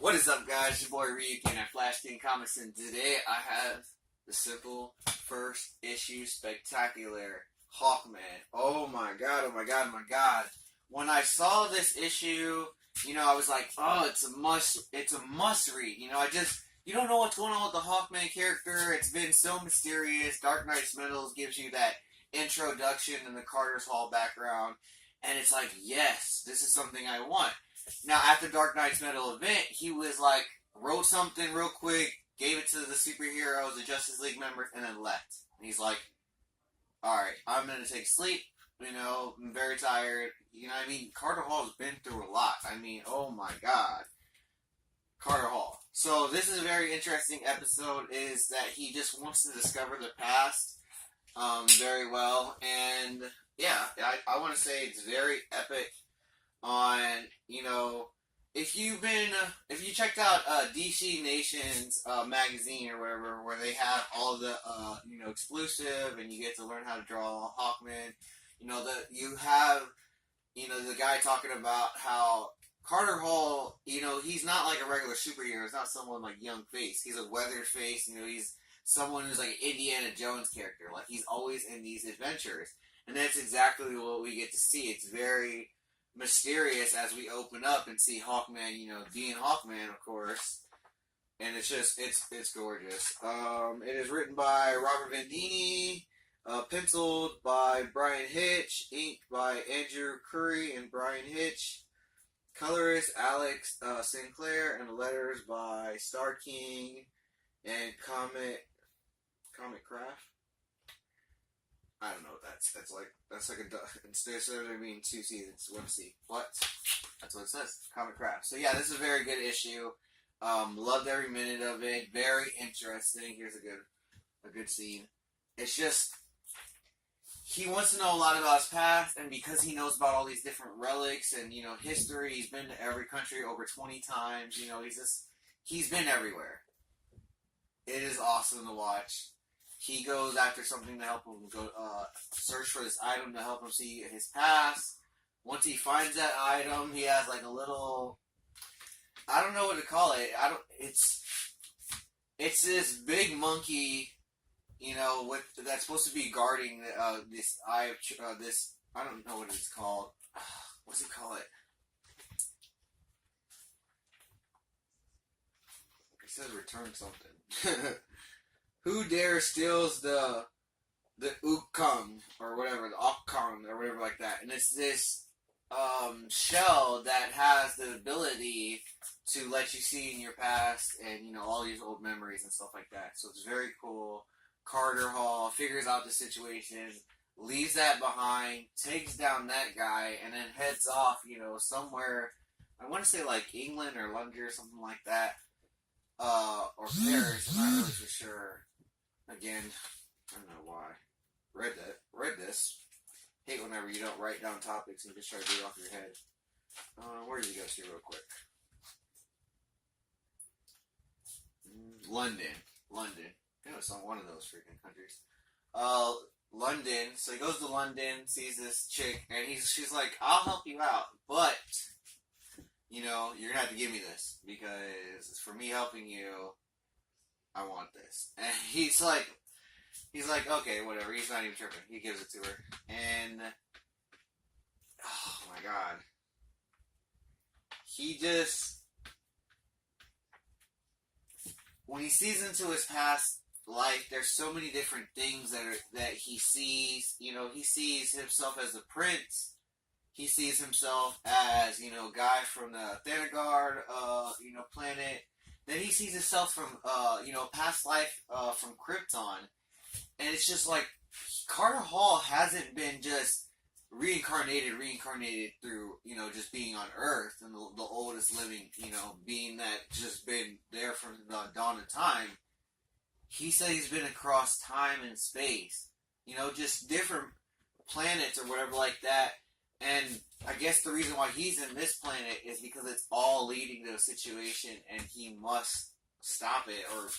What is up, guys? Your boy Ryukin at FlashKenComics, and today I have the simple first issue spectacular Hawkman. Oh my god, oh my god, oh my god. When I saw this issue, I was like, oh, it's a must read. You don't know what's going on with the Hawkman character. It's been so mysterious. Dark Knight's Metals gives you that introduction and the Carter's Hall background, and it's like, yes, this is something I want. Now, at the Dark Knight's Metal event, he was like, wrote something real quick, gave it to the superheroes, the Justice League members, and then left. And he's like, alright, I'm going to take sleep. I'm very tired. Carter Hall's been through a lot. Oh my god. Carter Hall. So, this is a very interesting episode, is that he just wants to discover the past very well. And, yeah, I want to say it's very epic. If you checked out DC Nation's magazine or whatever, where they have all the exclusive, and you get to learn how to draw Hawkman, you have the guy talking about how Carter Hall, he's not like a regular superhero. He's not someone like Young Face. He's a weathered face. He's someone who's like an Indiana Jones character. Like, he's always in these adventures, and that's exactly what we get to see. It's very mysterious as we open up and see Hawkman, being Hawkman, of course, and it's gorgeous. It is written by Robert Vendini, penciled by Brian Hitch, inked by Andrew Curry and Brian Hitch, colorist Alex Sinclair, and the letters by Star King and Comic Craft. I don't know what that's like instead of there being 2 seasons, 1 season. What? That's what it says. Comic Craft. So yeah, this is a very good issue. Loved every minute of it. Very interesting. Here's a good scene. It's just, he wants to know a lot about his past, and because he knows about all these different relics and history, he's been to every country over 20 times. He's been everywhere. It is awesome to watch. He goes after something to help him go search for this item to help him see his past. Once he finds that item, he has like a little, I don't know what to call it. It's this big monkey, that's supposed to be guarding this eye of this. I don't know what it's called. What's it call it? It says return something. Who dare steals the Ukong or whatever, the Okong or whatever like that. And it's this shell that has the ability to let you see in your past and, all these old memories and stuff like that. So it's very cool. Carter Hall figures out the situation, leaves that behind, takes down that guy, and then heads off, somewhere, I want to say like England or London or something like that. Or Paris, I'm not really for sure. Again, I don't know why. Read this. Hate whenever you don't write down topics and just try to do it off your head. Where did you go to real quick? London. It's on one of those freaking countries. London. So he goes to London, sees this chick, and she's like, I'll help you out, but you're gonna have to give me this, because for me helping you, I want this. And he's like, okay, whatever. He's not even tripping. He gives it to her. And, oh my god. He just, when he sees into his past life, there's so many different things that he sees. He sees himself as the prince. He sees himself as, guy from the Thanagard, planet. Then he sees himself from, past life from Krypton. And it's just like, Carter Hall hasn't been just reincarnated through, just being on Earth and the oldest living, being that just been there from the dawn of time. He said he's been across time and space. Just different planets or whatever like that. And I guess the reason why he's in this planet is because it's all leading to a situation, and he must stop it or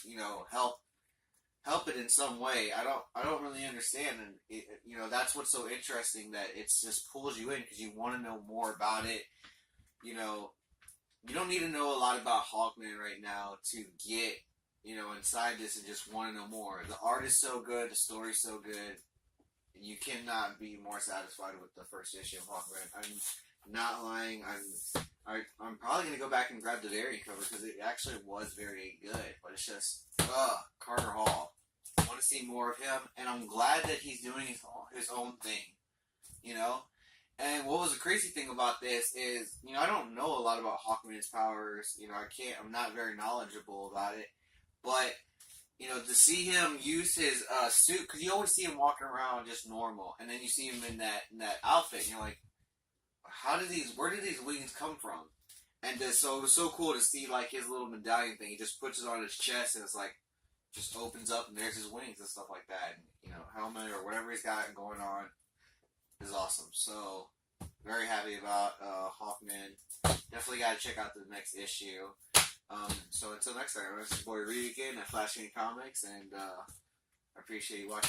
help it in some way. I don't really understand, and that's what's so interesting, that it's just pulls you in because you want to know more about it. you don't need to know a lot about Hawkman right now to get, inside this and just want to know more. The art is so good, the story's so good. You cannot be more satisfied with the first issue of Hawkman. I'm not lying. I'm probably gonna go back and grab the variant cover because it actually was very good. But it's just, Carter Hall. I want to see more of him, and I'm glad that he's doing his own thing. You know. And what was the crazy thing about this is, I don't know a lot about Hawkman's powers. I'm not very knowledgeable about it. But, to see him use his suit, because you always see him walking around just normal, and then you see him in that outfit, and you're like, where did these wings come from? And so it was so cool to see, like, his little medallion thing. He just puts it on his chest, and it's like, just opens up, and there's his wings and stuff like that. And, helmet or whatever he's got going on is awesome. So, very happy about Hawkman. Definitely got to check out the next issue. So until next time, this is your boy Reed again at FlashKenComics, and I appreciate you watching.